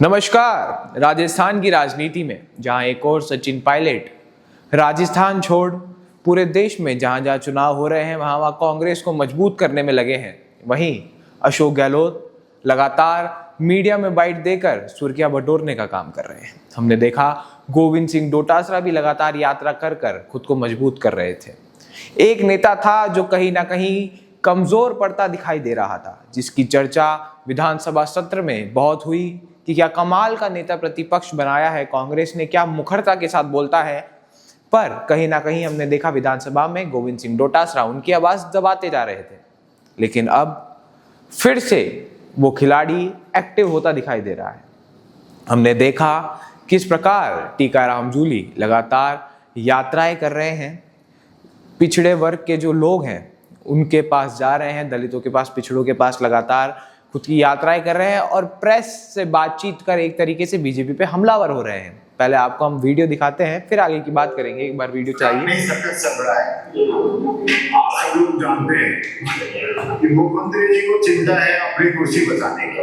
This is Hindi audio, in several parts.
नमस्कार। राजस्थान की राजनीति में जहां एक और सचिन पायलट राजस्थान छोड़ पूरे देश में जहां जहां चुनाव हो रहे हैं वहां वहां कांग्रेस को मजबूत करने में लगे हैं, वहीं अशोक गहलोत लगातार मीडिया में बाइट देकर सुर्खियां बटोरने का काम कर रहे हैं। हमने देखा गोविंद सिंह डोटासरा भी लगातार यात्रा कर कर खुद को मजबूत कर रहे थे। एक नेता था जो कहीं ना कहीं कमजोर पड़ता दिखाई दे रहा था, जिसकी चर्चा विधानसभा सत्र में बहुत हुई कि क्या कमाल का नेता प्रतिपक्ष बनाया है कांग्रेस ने, क्या मुखरता के साथ बोलता है। पर कहीं ना कहीं हमने देखा विधानसभा में गोविंद सिंह डोटासरा उनकी आवाज दबाते जा रहे थे, लेकिन अब फिर से वो खिलाड़ी एक्टिव होता दिखाई दे रहा है। हमने देखा किस प्रकार टीकाराम जूली लगातार यात्राएं कर रहे हैं, पिछड़े वर्ग के जो लोग हैं उनके पास जा रहे हैं, दलितों के पास, पिछड़ों के पास लगातार खुद की यात्राएं कर रहे हैं और प्रेस से बातचीत कर एक तरीके से बीजेपी पे हमलावर हो रहे हैं। पहले आपको हम वीडियो दिखाते हैं, फिर आगे की बात करेंगे। एक बार वीडियो चाहिए। आप सब लोग जानते हैं कि मुख्यमंत्री जी को चिंता है अपनी कुर्सी बचाने की,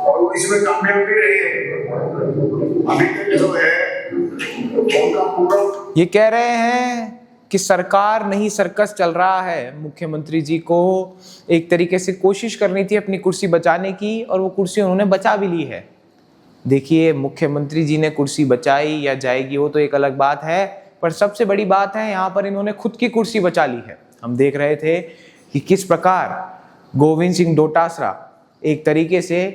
और वो इसमें कामयाब भी रही है। अभी तक जो है उनका पूरा ये कह रहे हैं कि सरकार नहीं सर्कस चल रहा है। मुख्यमंत्री जी को एक तरीके से कोशिश करनी थी अपनी कुर्सी बचाने की, और वो कुर्सी उन्होंने बचा भी ली है। देखिए, मुख्यमंत्री जी ने कुर्सी बचाई या जाएगी वो तो एक अलग बात है, पर सबसे बड़ी बात है यहाँ पर इन्होंने खुद की कुर्सी बचा ली है। हम देख रहे थे कि किस प्रकार गोविंद सिंह डोटासरा एक तरीके से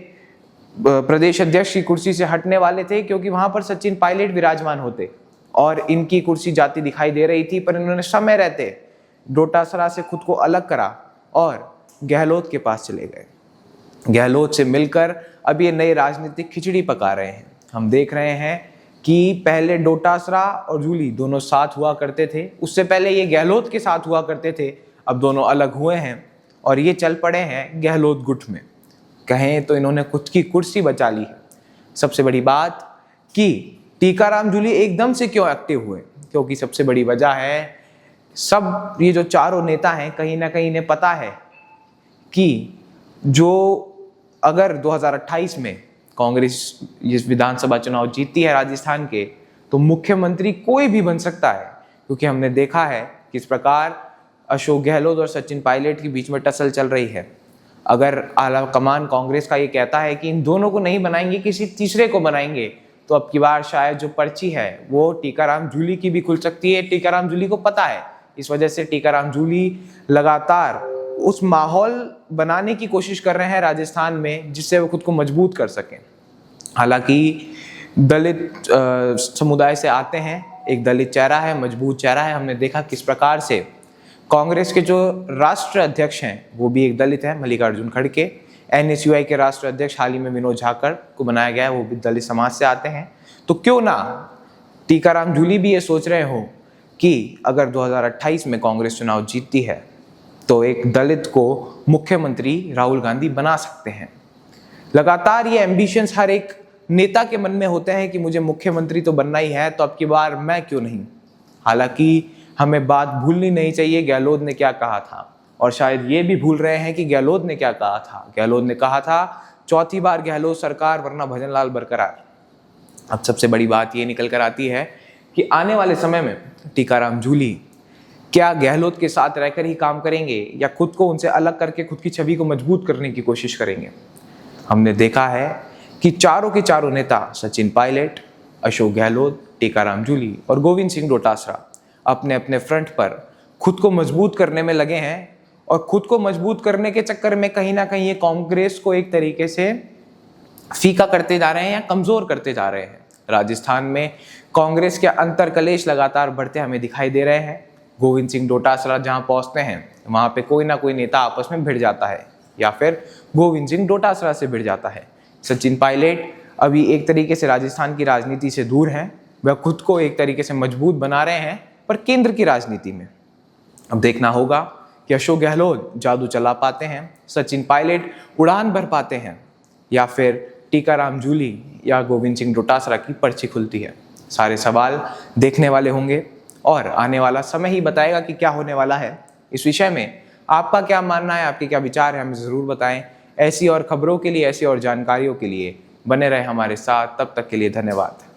प्रदेश अध्यक्ष की कुर्सी से हटने वाले थे, क्योंकि वहां पर सचिन पायलट विराजमान होते और इनकी कुर्सी जाती दिखाई दे रही थी। पर इन्होंने समय रहते डोटासरा से खुद को अलग करा और गहलोत के पास चले गए। गहलोत से मिलकर अब ये नई राजनीतिक खिचड़ी पका रहे हैं। हम देख रहे हैं कि पहले डोटासरा और जूली दोनों साथ हुआ करते थे, उससे पहले ये गहलोत के साथ हुआ करते थे, अब दोनों अलग हुए हैं और ये चल पड़े हैं गहलोत गुट में। कहें तो इन्होंने खुद की कुर्सी बचा ली है। सबसे बड़ी बात कि टीकाराम जूली एकदम से क्यों एक्टिव हुए, क्योंकि सबसे बड़ी वजह है सब ये जो चारों नेता हैं कहीं ना कहीं इन्हें पता है कि जो अगर 2028 में कांग्रेस ये विधानसभा चुनाव जीतती है राजस्थान के, तो मुख्यमंत्री कोई भी बन सकता है। क्योंकि हमने देखा है किस प्रकार अशोक गहलोत और सचिन पायलट के बीच में टसल चल रही है। अगर आला कमान कांग्रेस का ये कहता है कि इन दोनों को नहीं बनाएंगे, किसी तीसरे को बनाएंगे, तो अब की बार शायद जो पर्ची है वो टीकाराम जूली की भी खुल सकती है। टीकाराम जूली को पता है, इस वजह से टीकाराम जूली लगातार उस माहौल बनाने की कोशिश कर रहे हैं राजस्थान में जिससे वो खुद को मजबूत कर सकें। हालांकि दलित समुदाय से आते हैं, एक दलित चेहरा है, मजबूत चेहरा है। हमने देखा किस प्रकार से कांग्रेस के जो राष्ट्रीय अध्यक्ष हैं वो भी एक दलित है, मल्लिकार्जुन खड़गे। NSUI के राष्ट्रीय अध्यक्ष हाल ही में विनोद झाकड़ को बनाया गया है, वो भी दलित समाज से आते हैं। तो क्यों ना टीकाराम जूली भी ये सोच रहे हो कि अगर 2028 में कांग्रेस चुनाव जीतती है तो एक दलित को मुख्यमंत्री राहुल गांधी बना सकते हैं। लगातार ये एम्बिशंस हर एक नेता के मन में होते हैं कि मुझे मुख्यमंत्री तो बनना ही है, तो अब की बार मैं क्यों नहीं। हालांकि हमें बात भूलनी नहीं चाहिए गहलोत ने क्या कहा था, और शायद ये भी भूल रहे हैं कि गहलोत ने क्या कहा था। गहलोत ने कहा था चौथी बार गहलोत सरकार वरना भजनलाल बरकरार। अब सबसे बड़ी बात ये निकल कर आती है कि आने वाले समय में टीकाराम जूली क्या गहलोत के साथ रहकर ही काम करेंगे या खुद को उनसे अलग करके खुद की छवि को मजबूत करने की कोशिश करेंगे। हमने देखा है कि चारों के चारों नेता सचिन पायलट, अशोक गहलोत, टीकाराम जूली और गोविंद सिंह डोटासरा अपने अपने फ्रंट पर खुद को मजबूत करने में लगे हैं, और खुद को मजबूत करने के चक्कर में कहीं ना कहीं ये कांग्रेस को एक तरीके से फीका करते जा रहे हैं या कमजोर करते जा रहे हैं। राजस्थान में कांग्रेस के अंतर कलेश लगातार बढ़ते हमें दिखाई दे रहे हैं। गोविंद सिंह डोटासरा जहां पहुंचते हैं वहां पे कोई ना कोई नेता आपस में भिड़ जाता है या फिर गोविंद सिंह डोटासरा से भिड़ जाता है। सचिन पायलट अभी एक तरीके से राजस्थान की राजनीति से दूर हैं, वह खुद को एक तरीके से मजबूत बना रहे हैं, पर केंद्र की राजनीति में अब देखना होगा कि अशोक गहलोत जादू चला पाते हैं, सचिन पायलट उड़ान भर पाते हैं, या फिर टीकाराम जूली या गोविंद सिंह डोटासरा की पर्ची खुलती है। सारे सवाल देखने वाले होंगे और आने वाला समय ही बताएगा कि क्या होने वाला है। इस विषय में आपका क्या मानना है, आपके क्या विचार है, हमें ज़रूर बताएं। ऐसी और खबरों के लिए, ऐसी और जानकारियों के लिए बने रहे हमारे साथ, तब तक के लिए धन्यवाद।